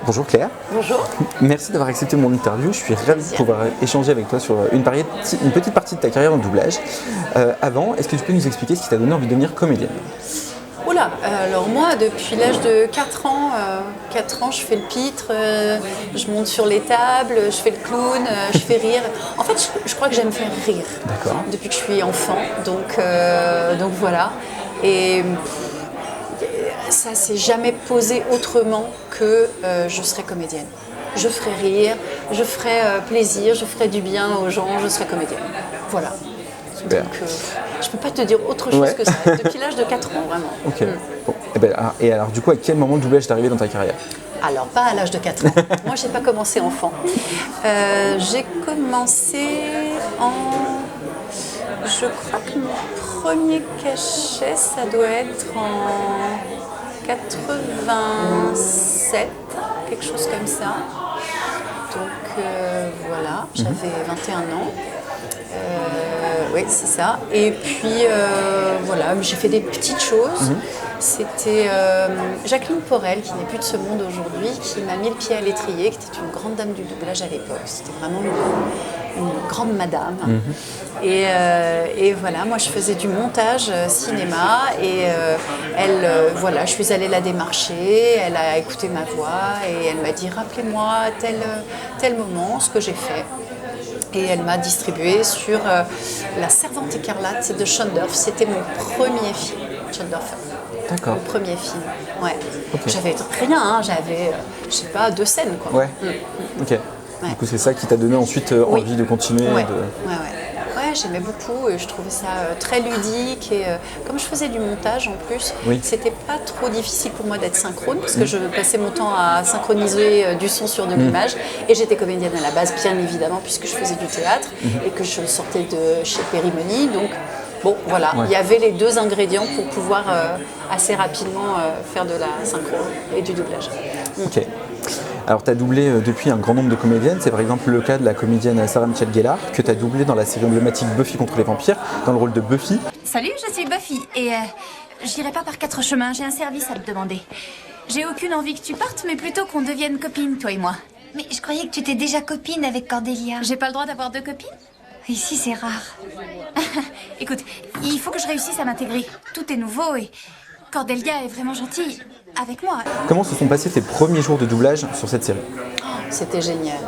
Bonjour Claire. Bonjour. Merci d'avoir accepté mon interview. Je suis ravi de pouvoir échanger avec toi sur une petite partie de ta carrière dans le doublage. Avant, est-ce que tu peux nous expliquer ce qui t'a donné envie de devenir comédienne? Oula, alors moi depuis l'âge de 4 ans, je fais le pitre, je monte sur les tables, je fais le clown, je fais rire. En fait, je crois que j'aime faire rire. D'accord. Depuis que je suis enfant, donc voilà. Et ça s'est jamais posé autrement que je serai comédienne. Je ferai rire, je ferai plaisir, je ferai du bien aux gens, je serai comédienne. Voilà. Super. Donc je peux pas te dire autre chose que ça. Depuis l'âge de 4 ans, vraiment. Ok. Bon. Et alors du coup, à quel moment le doublage est arrivé dans ta carrière? Alors, pas à l'âge de 4 ans. Moi, j'ai pas commencé enfant. J'ai commencé en... Je crois que mon premier cachet, ça doit être en 87, quelque chose comme ça. Donc voilà, j'avais 21 ans. Oui, c'est ça. Et puis voilà, j'ai fait des petites choses. C'était Jacqueline Porel, qui n'est plus de ce monde aujourd'hui, qui m'a mis le pied à l'étrier, qui était une grande dame du doublage à l'époque. C'était vraiment une grande madame. Et voilà, moi je faisais du montage cinéma et voilà, je suis allée la démarcher, elle a écouté ma voix et elle m'a dit rappelez-moi tel moment, ce que j'ai fait. Et elle m'a distribué sur La Servante écarlate de Schondorf. C'était mon premier film, Schondorf. D'accord. Mon premier film, ouais. Okay. J'avais rien, hein, j'avais, je sais pas, 2 scènes, quoi. Ouais. Ok. Ouais. Du coup, c'est ça qui t'a donné ensuite envie de continuer. Ouais. Ouais, j'aimais beaucoup et je trouvais ça très ludique et comme je faisais du montage en plus, c'était pas trop difficile pour moi d'être synchrone parce que je passais mon temps à synchroniser du son sur de l'image et j'étais comédienne à la base bien évidemment puisque je faisais du théâtre et que je sortais de chez Périmony, donc bon voilà, il y avait les 2 ingrédients pour pouvoir assez rapidement faire de la synchro et du doublage. Ok. Alors, tu as doublé depuis un grand nombre de comédiennes. C'est par exemple le cas de la comédienne Sarah Michelle Gellar, que tu as doublé dans la série emblématique Buffy contre les vampires, dans le rôle de Buffy. Salut, je suis Buffy, et j'irai pas par 4 chemins, j'ai un service à te demander. J'ai aucune envie que tu partes, mais plutôt qu'on devienne copines, toi et moi. Mais je croyais que tu étais déjà copine avec Cordelia. J'ai pas le droit d'avoir 2 copines? Ici, c'est rare. Écoute, il faut que je réussisse à m'intégrer. Tout est nouveau et Cordelia est vraiment gentille avec moi. Comment se sont passés tes premiers jours de doublage sur cette série? C'était génial.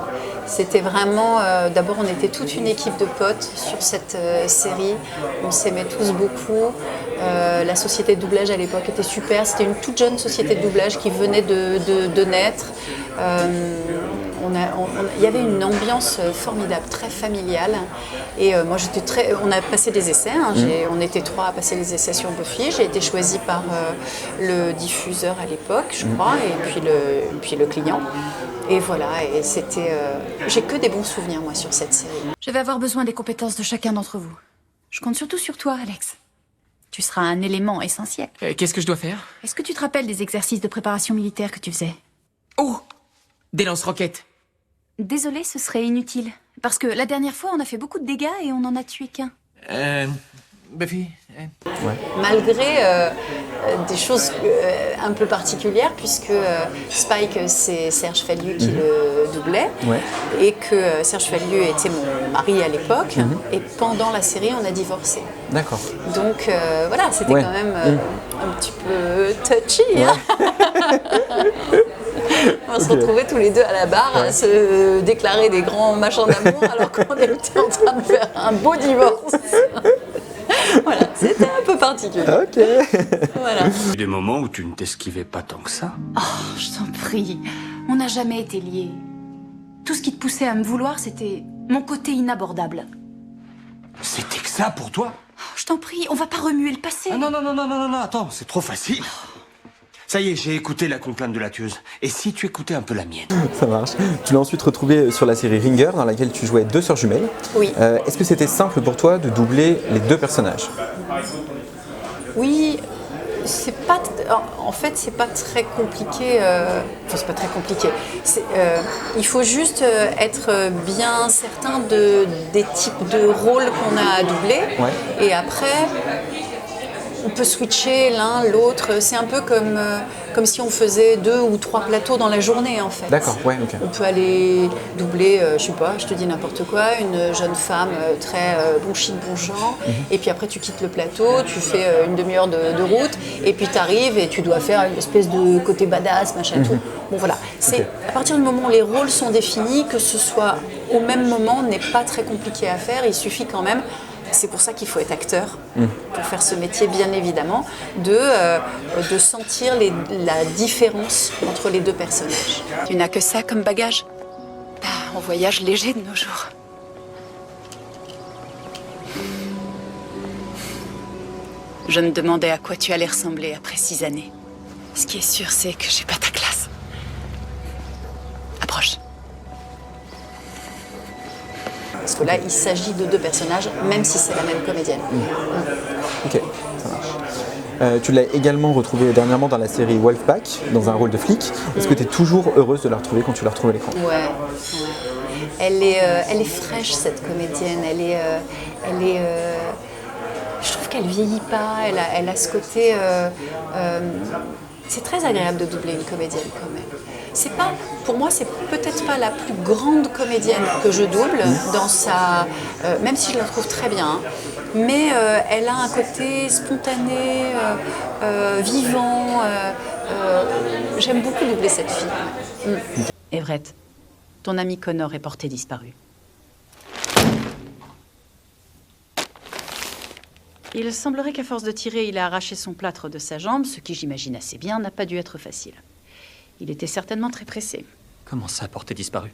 C'était vraiment... d'abord, on était toute une équipe de potes sur cette série. On s'aimait tous beaucoup. La société de doublage à l'époque était super. C'était une toute jeune société de doublage qui venait de naître. Il y avait une ambiance formidable, très familiale. Et moi, on a passé des essais. Hein. On était 3 à passer les essais sur Buffy. J'ai été choisie par le diffuseur à l'époque, je crois, et puis le client. Et voilà, et c'était... j'ai que des bons souvenirs, moi, sur cette série. Je vais avoir besoin des compétences de chacun d'entre vous. Je compte surtout sur toi, Alex. Tu seras un élément essentiel. Qu'est-ce que je dois faire? Est-ce que tu te rappelles des exercices de préparation militaire que tu faisais? Oh! Des lance-roquettes. Désolée, ce serait inutile. Parce que la dernière fois, on a fait beaucoup de dégâts et on n'en a tué qu'un. Buffy Malgré des choses un peu particulières, puisque Spike, c'est Serge Fallu qui le doublait, et que Serge Fallu était mon mari à l'époque, et pendant la série, on a divorcé. D'accord. Donc voilà, c'était quand même un petit peu touchy. Hein. On se retrouvait tous les 2 à la barre à se déclarer des grands machins d'amour alors qu'on était en train de faire un beau divorce. Voilà, c'était un peu particulier. Ok. Voilà. Des moments où tu ne t'esquivais pas tant que ça. Oh, je t'en prie. On n'a jamais été liés. Tout ce qui te poussait à me vouloir, c'était mon côté inabordable. C'était que ça pour toi? Oh, je t'en prie, on va pas remuer le passé. Ah non, attends, c'est trop facile. Ça y est, j'ai écouté la complainte de la tueuse. Et si tu écoutais un peu la mienne? Ça marche. Tu l'as ensuite retrouvé sur la série Ringer, dans laquelle tu jouais 2 sœurs jumelles. Oui. Est-ce que c'était simple pour toi de doubler les 2 personnages? Oui, c'est pas... En fait, c'est pas très compliqué. Enfin, c'est pas très compliqué. Il faut juste être bien certain des types de rôles qu'on a à doubler. Et après... on peut switcher l'un, l'autre. C'est un peu comme si on faisait 2 ou 3 plateaux dans la journée, en fait. D'accord, ouais, ok. On peut aller doubler, je sais pas, je te dis n'importe quoi, une jeune femme très bon chic, bon genre, et puis après tu quittes le plateau, tu fais une demi-heure de route, et puis tu arrives et tu dois faire une espèce de côté badass, machin, tout. Bon voilà, c'est à partir du moment où les rôles sont définis, que ce soit au même moment n'est pas très compliqué à faire, il suffit quand même. C'est pour ça qu'il faut être acteur, pour faire ce métier, bien évidemment, de sentir la différence entre les deux personnages. Tu n'as que ça comme bagage? On voyage léger de nos jours. Je me demandais à quoi tu allais ressembler après 6 années. Ce qui est sûr, c'est que j'ai pas ta classe. Approche. Parce que là, il s'agit de 2 personnages, même si c'est la même comédienne. Ok, ça marche. Tu l'as également retrouvée dernièrement dans la série Wolfpack, dans un rôle de flic. Est-ce que tu es toujours heureuse de la retrouver quand tu la retrouves à l'écran? Ouais. Elle est fraîche, cette comédienne. Je trouve qu'elle vieillit pas. Elle a ce côté. C'est très agréable de doubler une comédienne quand même. Pour moi, c'est peut-être pas la plus grande comédienne que je double dans sa, même si je la trouve très bien, mais elle a un côté spontané, vivant. J'aime beaucoup doubler cette fille. Everett, ton ami Connor est porté disparu. Il semblerait qu'à force de tirer, il a arraché son plâtre de sa jambe, ce qui, j'imagine assez bien, n'a pas dû être facile. Il était certainement très pressé. Comment ça, porté disparu?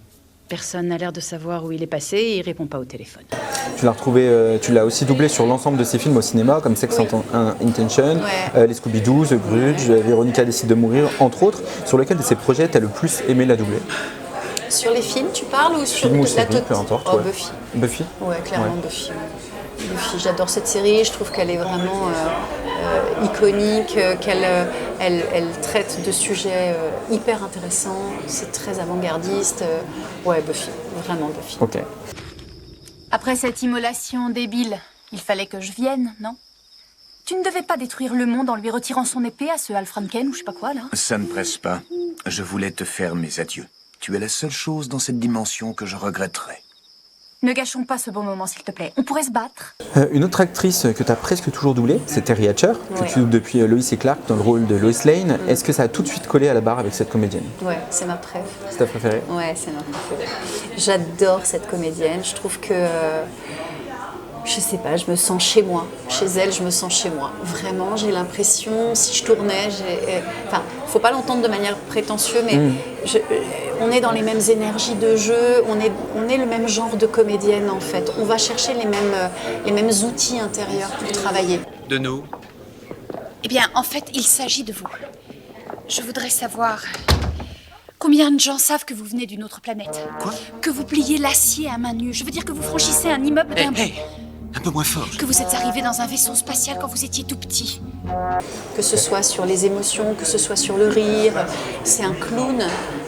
Personne n'a l'air de savoir où il est passé et il répond pas au téléphone. Tu l'as retrouvé, tu l'as aussi doublé sur l'ensemble de ses films au cinéma, comme Sex Intention, les Scooby-Doo, The Grudge, Véronica décide de mourir, entre autres. Sur lequel de ces projets t'as le plus aimé la doubler? Sur les films, tu parles, ou sur Film ou la série, peu importe. Oh, Ouais. Buffy. Buffy? Ouais, clairement Buffy. Buffy, j'adore cette série, je trouve qu'elle est vraiment iconique, elle traite de sujets hyper intéressants, c'est très avant-gardiste. Ouais, Buffy, vraiment Buffy. Ok. Après cette immolation débile, il fallait que je vienne, non? Tu ne devais pas détruire le monde en lui retirant son épée à ce Al Franken ou je sais pas quoi, là? Ça ne presse pas. Je voulais te faire mes adieux. Tu es la seule chose dans cette dimension que je regretterais. Ne gâchons pas ce beau moment, s'il te plaît. On pourrait se battre. Une autre actrice que tu as presque toujours doublée, c'est Terry Hatcher, que Ouais. tu doubles depuis Lois et Clark dans le rôle de Lois Lane. Est-ce que ça a tout de suite collé à la barre avec cette comédienne? Ouais, c'est ma préf. C'est ta préférée? Ouais, c'est ma préférée. J'adore cette comédienne, je trouve que... je sais pas, je me sens chez moi. Chez elle, je me sens chez moi. Vraiment, j'ai l'impression, si je tournais, enfin, faut pas l'entendre de manière prétentieuse, mais on est dans les mêmes énergies de jeu, on est le même genre de comédienne en fait. On va chercher les mêmes outils intérieurs pour travailler. De nous? Eh bien, en fait, il s'agit de vous. Je voudrais savoir... Combien de gens savent que vous venez d'une autre planète? Quoi? Que vous pliez l'acier à main nue. Je veux dire que vous franchissez un immeuble d'un... Un peu moins fort. Que vous êtes arrivé dans un vaisseau spatial quand vous étiez tout petit. Que ce soit sur les émotions, que ce soit sur le rire. C'est un clown,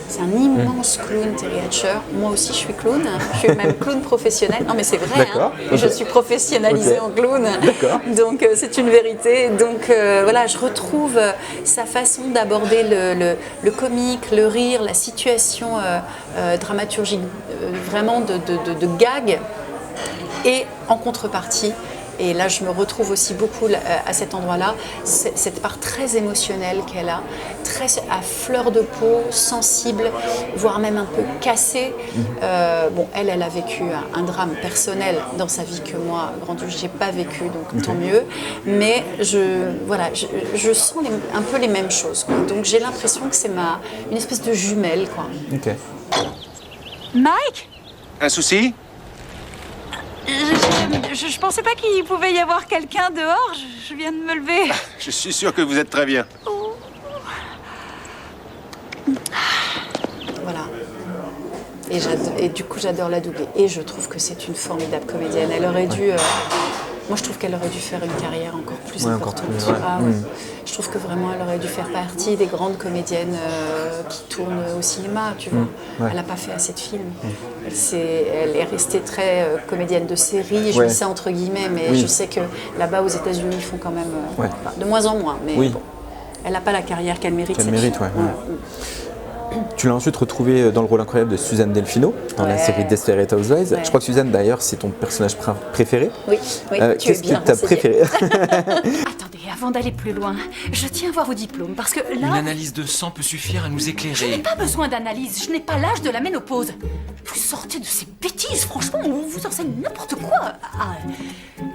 c'est un immense clown, Terry Hatcher. Moi aussi, je suis clown. Je suis même clown professionnel. Non, mais c'est vrai. D'accord. Hein. Je suis professionnalisée en clown. D'accord. Donc, c'est une vérité. Donc, voilà, je retrouve sa façon d'aborder le comique, le rire, la situation dramaturgique, vraiment de gag. Et en contrepartie, et là je me retrouve aussi beaucoup à cet endroit-là, cette part très émotionnelle qu'elle a, très à fleur de peau, sensible, voire même un peu cassée. Bon, elle a vécu un drame personnel dans sa vie que moi, grand-duc, j'ai pas vécu, donc tant mieux. Mais je sens un peu les mêmes choses, quoi. Donc j'ai l'impression que c'est une espèce de jumelle, quoi. Ok. Mike? Un souci? Je pensais pas qu'il pouvait y avoir quelqu'un dehors. Je viens de me lever. Je suis sûr que vous êtes très bien. Voilà. Et du coup, j'adore la doubler. Et je trouve que c'est une formidable comédienne. Elle aurait dû... moi, je trouve qu'elle aurait dû faire une carrière encore plus importante. Encore plus, ouais. Ah, ouais. Je trouve que vraiment elle aurait dû faire partie des grandes comédiennes qui tournent au cinéma, tu vois. Ouais. Elle n'a pas fait assez de films. Elle est restée très comédienne de série, je dis ça entre guillemets, mais je sais que là-bas aux États-Unis ils font quand même de moins en moins, mais bon, elle n'a pas la carrière qu'elle mérite. Tu l'as ensuite retrouvée dans le rôle incroyable de Suzanne Delfino dans la série Desperate Housewives. Je crois que Suzanne d'ailleurs c'est ton personnage préféré. Oui, qu'est-ce que tu as préféré? Attendez, avant d'aller plus loin, je tiens à voir vos diplômes parce que là... Une analyse de sang peut suffire à nous Je n'ai éclairer. pas besoin d'analyse, je n'ai pas l'âge de la ménopause. Vous sortez de ces bêtises, franchement, on vous enseigne n'importe quoi. À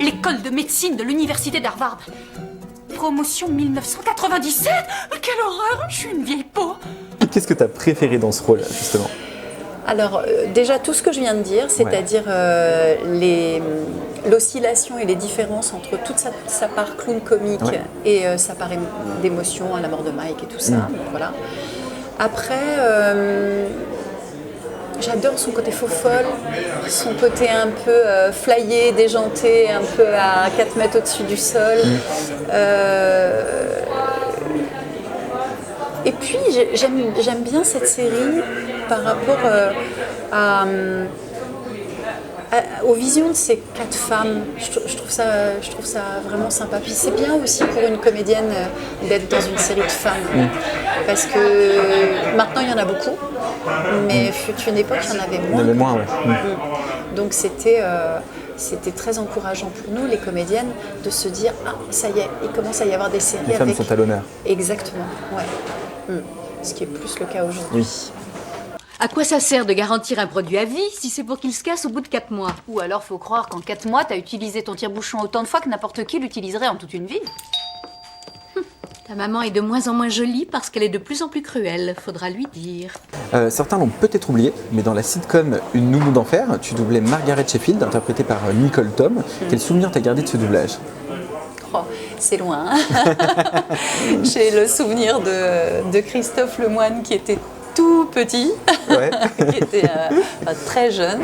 l'école de médecine de l'université d'Harvard. Promotion 1997. Mais quelle horreur, je suis une vieille peau. Qu'est-ce que tu as préféré dans ce rôle, justement? Alors, déjà, tout ce que je viens de dire, c'est-à-dire l'oscillation et les différences entre toute sa part clown comique et sa part d'émotion à la mort de Mike et tout ça. Donc, voilà. Après, j'adore son côté faux-folle, son côté un peu flyé, déjanté, un peu à 4 mètres au-dessus du sol. Et puis, j'aime bien cette série par rapport aux visions de ces 4 femmes. Je trouve ça vraiment sympa. Puis c'est bien aussi pour une comédienne d'être dans une série de femmes. Parce que maintenant, il y en a beaucoup. Mais fut une époque, il y en avait moins. Il y en avait moins, Donc c'était très encourageant pour nous, les comédiennes, de se dire « Ah, ça y est, il commence à y avoir des séries Les femmes sont à l'honneur. Exactement, ce qui est plus le cas aujourd'hui. À quoi ça sert de garantir un produit à vie si c'est pour qu'il se casse au bout de 4 mois? Ou alors faut croire qu'en 4 mois, t'as utilisé ton tire-bouchon autant de fois que n'importe qui l'utiliserait en toute une vie. Ta maman est de moins en moins jolie parce qu'elle est de plus en plus cruelle, faudra lui dire. Certains l'ont peut-être oublié, mais dans la sitcom Une nounou d'enfer, tu doublais Margaret Sheffield, interprétée par Nicole Tom. Quel souvenir t'as gardé de ce doublage? Oh, c'est loin. J'ai le souvenir de Christophe Lemoine qui était tout petit, qui était très jeune.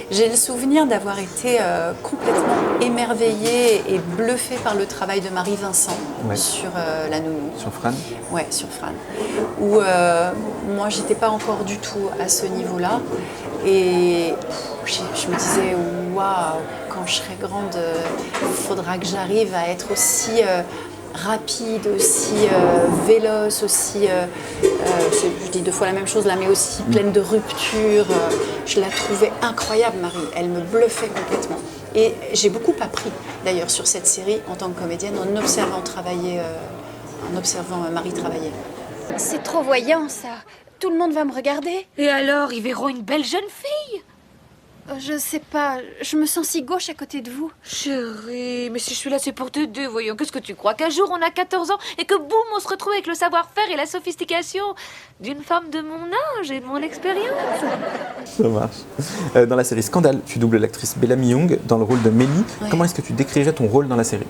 J'ai le souvenir d'avoir été complètement émerveillée et bluffée par le travail de Marie Vincent sur la nounou. Sur Fran? Ouais, sur Fran. Où moi, j'étais pas encore du tout à ce niveau-là. Et je me disais, waouh, quand je serai grande, il faudra que j'arrive à être aussi rapide, aussi véloce, aussi, je dis 2 fois la même chose là, mais aussi pleine de ruptures. Je la trouvais incroyable, Marie. Elle me bluffait complètement. Et j'ai beaucoup appris d'ailleurs sur cette série en tant que comédienne en observant Marie travailler. C'est trop voyant, ça. Tout le monde va me regarder. Et alors, ils verront une belle jeune fille? Je sais pas, je me sens si gauche à côté de vous. Chérie, mais si je suis là, c'est pour t'aider, voyons. Qu'est-ce que tu crois? Qu'un jour, on a 14 ans et que boum, on se retrouve avec le savoir-faire et la sophistication d'une femme de mon âge et de mon expérience? Ça marche. Dans la série Scandale, tu doubles l'actrice Bellamy Young dans le rôle de Mélie. Comment est-ce que tu décrirais ton rôle dans la série?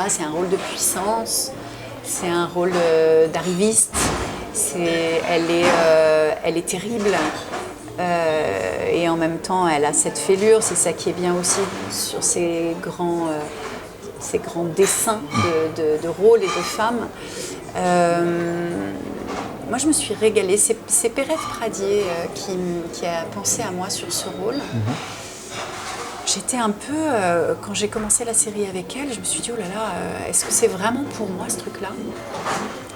C'est un rôle de puissance, c'est un rôle d'arriviste, elle est terrible. Et en même temps, elle a cette fêlure, c'est ça qui est bien aussi sur ces grands dessins de rôles et de femmes. Moi, je me suis régalée. C'est Perrette Pradier qui a pensé à moi sur ce rôle. J'étais un peu, quand j'ai commencé la série avec elle, je me suis dit, oh là là, est-ce que c'est vraiment pour moi ce truc-là?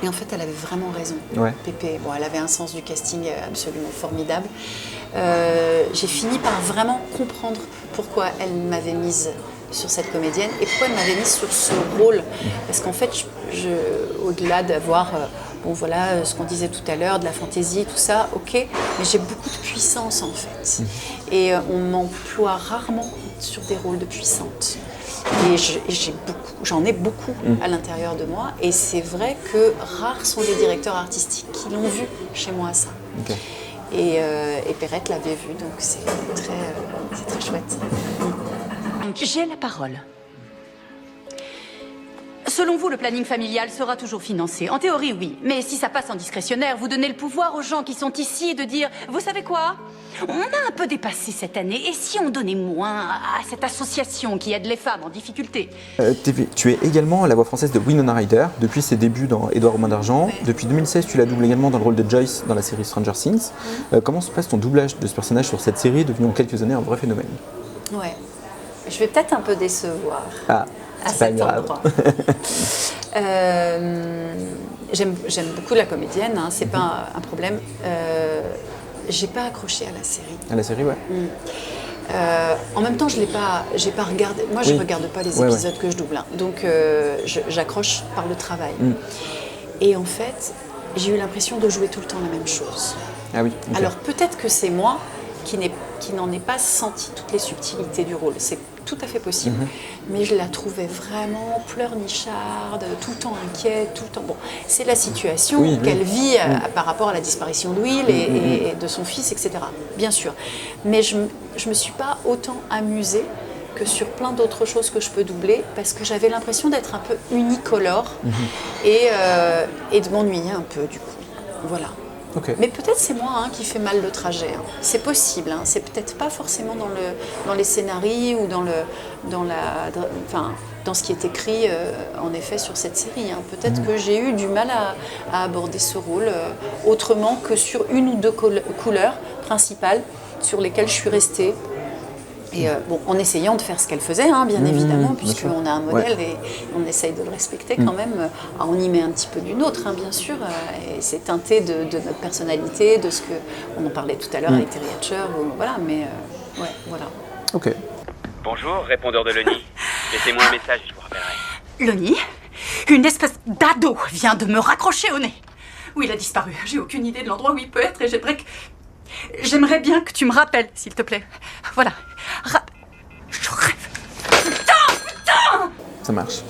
Et en fait, elle avait vraiment raison. Pépé, elle avait un sens du casting absolument formidable. J'ai fini par vraiment comprendre pourquoi elle m'avait mise sur cette comédienne et pourquoi elle m'avait mise sur ce rôle. Parce qu'en fait, au-delà d'avoir ce qu'on disait tout à l'heure, de la fantaisie, tout ça, ok, mais j'ai beaucoup de puissance en fait. Et on m'emploie rarement sur des rôles de puissante. Et j'en ai beaucoup à l'intérieur de moi. Et c'est vrai que rares sont les directeurs artistiques qui l'ont vu chez moi, ça. Et Perrette l'avait vu, donc c'est très chouette. J'ai la parole. Selon vous, le planning familial sera toujours financé. En théorie, oui. Mais si ça passe en discrétionnaire, vous donnez le pouvoir aux gens qui sont ici de dire « Vous savez quoi ? On a un peu dépassé cette année. Et si on donnait moins à cette association qui aide les femmes en difficulté ?» Tu es également la voix française de Winona Ryder depuis ses débuts dans Édouard aux mains d'argent. Ouais. Depuis 2016, tu la doubles également dans le rôle de Joyce dans la série Stranger Things. Comment se passe ton doublage de ce personnage sur cette série, devenu en quelques années un vrai phénomène? Ouais. Je vais peut-être un peu décevoir Ah, à c'est pas cet grave. endroit. J'aime beaucoup la comédienne, hein, c'est pas un problème. J'ai pas accroché à la série. À la série, ouais. En même temps, j'ai pas regardé. Moi, je regarde pas les épisodes que je double, hein. Donc j'accroche par le travail. Et en fait, j'ai eu l'impression de jouer tout le temps la même chose. Ah oui. ok. Alors peut-être que c'est moi qui n'en ai pas senti toutes les subtilités du rôle. C'est tout à fait possible. Mais je la trouvais vraiment pleurnicharde, tout le temps inquiète, tout le temps. Bon, c'est la situation qu'elle vit par rapport à la disparition de Will et de son fils, etc. Bien sûr. Mais je me suis pas autant amusée que sur plein d'autres choses que je peux doubler, parce que j'avais l'impression d'être un peu unicolore et de m'ennuyer un peu du coup. Voilà. Ok. Mais peut-être c'est moi qui fais mal le trajet. Hein. C'est possible. Hein. C'est peut-être pas forcément dans les scénarios ou dans ce qui est écrit en effet sur cette série. Hein. Peut-être que j'ai eu du mal à aborder ce rôle autrement que sur une ou deux couleurs principales sur lesquelles je suis restée. Et en essayant de faire ce qu'elle faisait, hein, bien évidemment, puisqu'on a un modèle et on essaye de le respecter quand même. On y met un petit peu du nôtre, hein, bien sûr, et c'est teinté de notre personnalité, de ce qu'on en parlait tout à l'heure avec Terry Hatcher, voilà, mais voilà. Ok. Bonjour, répondeur de Lonnie. Laissez-moi un message, je vous rappellerai. Lonnie, une espèce d'ado vient de me raccrocher au nez. Où il a disparu. J'ai aucune idée de l'endroit où il peut être et j'aimerais bien que tu me rappelles, s'il te plaît. Voilà. Je rêve. Putain! Ça marche.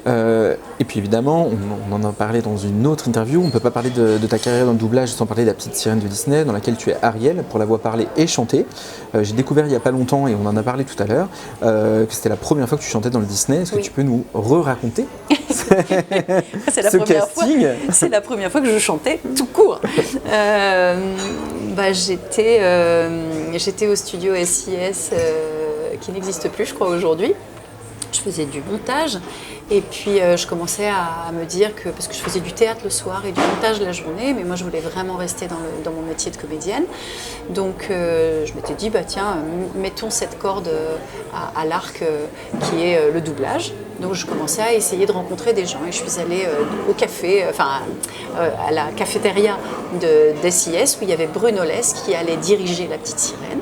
Et puis évidemment, on en a parlé dans une autre interview, on ne peut pas parler de ta carrière dans le doublage sans parler de la petite sirène de Disney dans laquelle tu es Ariel pour la voix parlée et chantée. J'ai découvert il n'y a pas longtemps, et on en a parlé tout à l'heure, que c'était la première fois que tu chantais dans le Disney. Est-ce que tu peux nous raconter C'est la ce première casting fois. C'est la première fois que je chantais tout court. J'étais au studio SIS qui n'existe plus, je crois, aujourd'hui. Je faisais du montage et puis je commençais à me dire que, parce que je faisais du théâtre le soir et du montage la journée, mais moi je voulais vraiment rester dans mon métier de comédienne. Donc je m'étais dit, tiens, mettons cette corde à l'arc qui est le doublage. Donc je commençais à essayer de rencontrer des gens et je suis allée au café, à la cafétéria de SIS où il y avait Bruno Less qui allait diriger La Petite Sirène.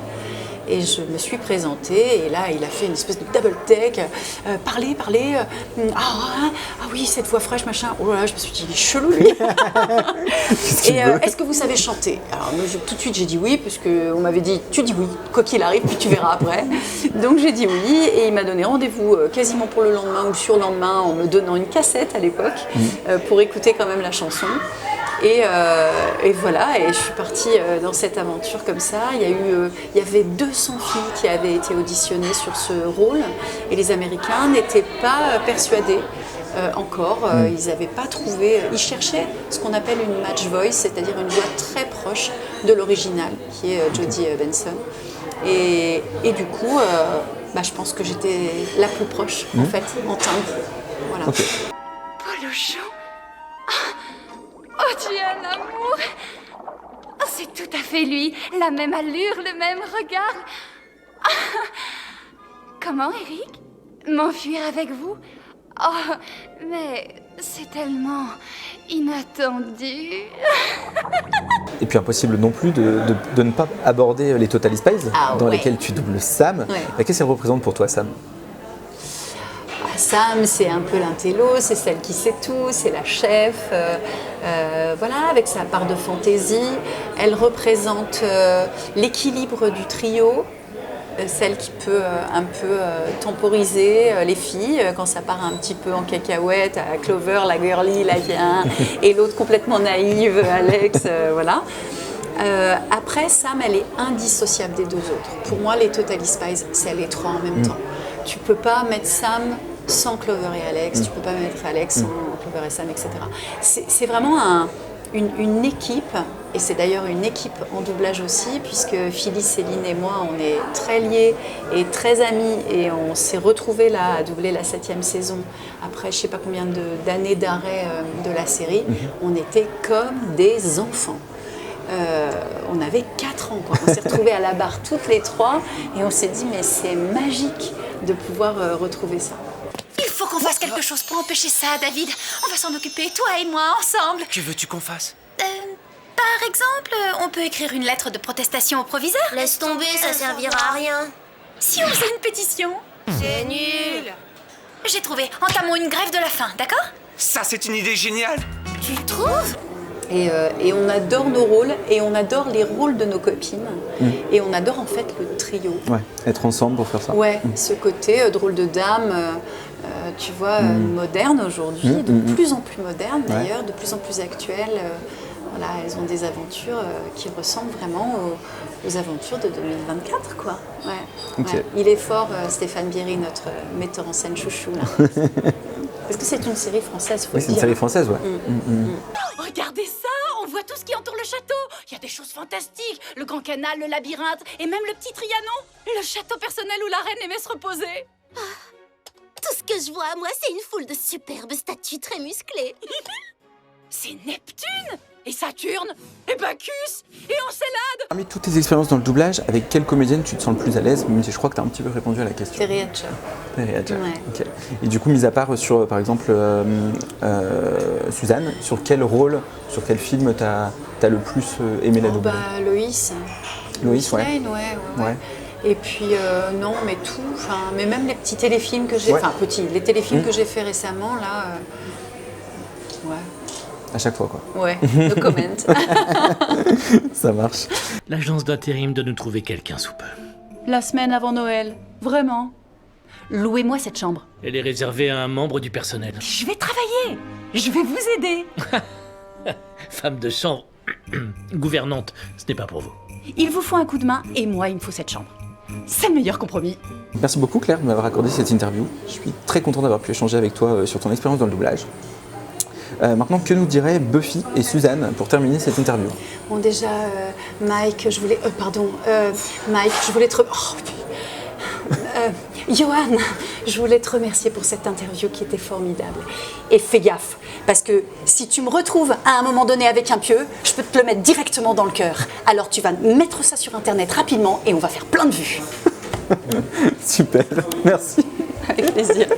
Et je me suis présentée et là il a fait une espèce de double take, parler, oui cette voix fraîche machin, oh là là, je me suis dit il est chelou lui. Et est-ce que vous savez chanter? Alors tout de suite j'ai dit oui, puisqu'on m'avait dit tu dis oui, quoi qu'il arrive, puis tu verras après. Donc j'ai dit oui et il m'a donné rendez-vous quasiment pour le lendemain ou le surlendemain en me donnant une cassette à l'époque pour écouter quand même la chanson. Et voilà, et je suis partie dans cette aventure comme ça. Il y avait 200 filles qui avaient été auditionnées sur ce rôle et les Américains n'étaient pas persuadés encore. Ils n'avaient pas trouvé. Ils cherchaient ce qu'on appelle une match voice, c'est-à-dire une voix très proche de l'original, qui est Jodie Benson. Et du coup, je pense que j'étais la plus proche en fait, en timbre. Voilà. Okay. Polochon. Oh, tu as l'amour. Oh, c'est tout à fait lui. La même allure, le même regard. Ah. Comment, Eric? M'enfuir avec vous? Oh, mais c'est tellement inattendu. Ah Et puis impossible non plus de ne pas aborder les Totally Spies, dans lesquels tu doubles Sam. Qu'est-ce qu'elle représente pour toi, Sam? Sam, c'est un peu l'intello, c'est celle qui sait tout, c'est la chef, voilà, avec sa part de fantaisie. Elle représente l'équilibre du trio, celle qui peut un peu temporiser les filles quand ça part un petit peu en cacahuète, à Clover, la girly, la bien, et l'autre complètement naïve, Alex, voilà. Après, Sam, elle est indissociable des deux autres. Pour moi, les Totally Spies, c'est les trois en même temps. Tu peux pas mettre Sam sans Clover et Alex, tu peux pas mettre Alex sans Clover et Sam, etc. C'est vraiment une équipe, et c'est d'ailleurs une équipe en doublage aussi, puisque Phyllis, Céline et moi, on est très liés et très amis, et on s'est retrouvés là à doubler la 7e saison, après je sais pas combien d'années d'arrêt de la série. On était comme des enfants. On avait 4 ans, quoi. On s'est retrouvés à la barre toutes les 3, et on s'est dit mais c'est magique de pouvoir retrouver ça. Il faut qu'on fasse quelque chose pour empêcher ça, David. On va s'en occuper, toi et moi, ensemble. Que veux-tu qu'on fasse? Par exemple, on peut écrire une lettre de protestation au proviseur. Laisse tomber, ça servira à rien. Si on faisait une pétition. C'est nul. J'ai trouvé. Entamons une grève de la faim, d'accord? Ça, c'est une idée géniale. Tu trouves? Et on adore nos rôles, et on adore les rôles de nos copines, et on adore en fait le trio. Ouais, être ensemble pour faire ça. Ouais, ce côté drôle de dame, tu vois, moderne aujourd'hui, de plus en plus moderne d'ailleurs, de plus en plus actuelle. Voilà, elles ont des aventures qui ressemblent vraiment aux aventures de 2024, quoi. Ouais, Ok. ouais. Il est fort, Stéphane Bierry, notre metteur en scène chouchou, là. Parce que c'est une série française, faut Oui, le c'est une dire. série française, ouais. Regardez ça, on voit tout ce qui entoure le château. Il y a des choses fantastiques. Le grand canal, le labyrinthe et même le petit Trianon. Le château personnel où la reine aimait se reposer. Tout ce que je vois, moi, c'est une foule de superbes statues très musclées. C'est Neptune et Saturne et Bacchus et Encélade. Parmi toutes tes expériences dans le doublage, avec quelle comédienne tu te sens le plus à l'aise, même si je crois que tu as un petit peu répondu à la question. Terry Hatcher. Terry Hatcher. Ouais. Ok. Et du coup, mis à part sur, par exemple, Suzanne, sur quel rôle, sur quel film t'as le plus aimé la doubler? Loïs. Loïs, ouais. Lane, ouais. Ouais. Et puis, non, mais tout, mais même les petits téléfilms que j'ai, Ouais. les téléfilms que j'ai fait récemment, là, ouais. À chaque fois, quoi. Ouais, no comment. Ça marche. L'agence d'intérim doit nous trouver quelqu'un sous peu. La semaine avant Noël, vraiment. Louez-moi cette chambre. Elle est réservée à un membre du personnel. Je vais travailler. Je vais vous aider. Femme de chambre, gouvernante, ce n'est pas pour vous. Il vous faut un coup de main et moi, il me faut cette chambre. C'est le meilleur compromis. Merci beaucoup, Claire, de m'avoir accordé cette interview. Je suis très content d'avoir pu échanger avec toi sur ton expérience dans le doublage. Maintenant, que nous diraient Buffy et Suzanne pour terminer cette interview? Bon, déjà, Mike, je voulais te... Johan, je voulais te remercier pour cette interview qui était formidable. Et fais gaffe, parce que si tu me retrouves à un moment donné avec un pieu, je peux te le mettre directement dans le cœur. Alors tu vas mettre ça sur Internet rapidement et on va faire plein de vues. Super, merci. Avec plaisir.